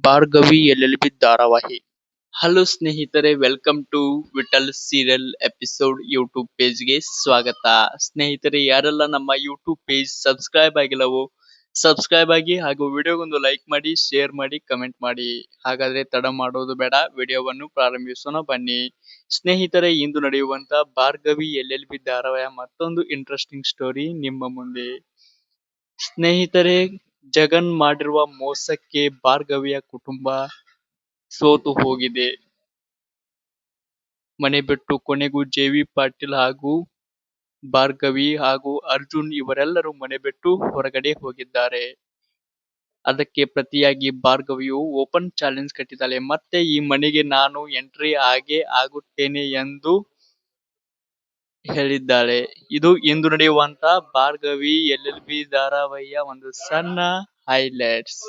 Bhargavi LLB ಧಾರಾವಾಹಿ. Hello ಸ್ನೇಹಿತರೆ, welcome to Vithal serial episode YouTube ಪೇಜ್ಗೆ ಸ್ವಾಗತ. ಸ್ನೇಹಿತರೆ, ಯಾರೆಲ್ಲ ನಮ್ಮ ಯೂಟ್ಯೂಬ್ ಪೇಜ್ ಸಬ್ಸ್ಕ್ರೈಬ್ ಆಗಿಲ್ಲವೋ ಸಬ್ಸ್ಕ್ರೈಬ್ ಆಗಿ ಹಾಗೂ ವಿಡಿಯೋಗೊಂದು ಲೈಕ್ ಮಾಡಿ, ಶೇರ್ ಮಾಡಿ, ಕಮೆಂಟ್ ಮಾಡಿ. ಹಾಗಾದ್ರೆ ತಡ ಮಾಡೋದು ಬೇಡ, ವಿಡಿಯೋವನ್ನು ಪ್ರಾರಂಭಿಸೋಣ ಬನ್ನಿ. ಸ್ನೇಹಿತರೆ, ಇಂದು ನಡೆಯುವಂತ ಭಾರ್ಗವಿ LLB ಧಾರಾವಾಹಿಯ ಮತ್ತೊಂದು ಇಂಟ್ರೆಸ್ಟಿಂಗ್ ಸ್ಟೋರಿ ನಿಮ್ಮ ಮುಂದೆ. ಸ್ನೇಹಿತರೆ, ಜಗನ್ ಮಾಡಿರುವ ಮೋಸಕ್ಕೆ ಭಾರ್ಗವಿಯ ಕುಟುಂಬ ಸೋತು ಹೋಗಿದೆ. ಮನೆ ಬಿಟ್ಟು ಕೊನೆಗೂ JV ಪಾಟೀಲ್ ಹಾಗೂ ಭಾರ್ಗವಿ ಹಾಗೂ ಅರ್ಜುನ್ ಇವರೆಲ್ಲರೂ ಮನೆ ಬಿಟ್ಟು ಹೊರಗಡೆ ಹೋಗಿದ್ದಾರೆ. ಅದಕ್ಕೆ ಪ್ರತಿಯಾಗಿ ಭಾರ್ಗವಿಯು ಓಪನ್ ಚಾಲೆಂಜ್ ಕಟ್ಟಿದ್ದಾಳೆ. ಮತ್ತೆ ಈ ಮನೆಗೆ ನಾನು ಎಂಟ್ರಿ ಆಗೇ ಆಗುತ್ತೇನೆ ಎಂದು ಹೇಳಿದ್ದಾಳೆ. ಇದು ಇಂದು ನಡೆಯುವಂತ ಭಾರ್ಗವಿ LLB ಧಾರಾವಾಹಿಯ ಒಂದು ಸಣ್ಣ ಹೈಲೈಟ್ಸ್.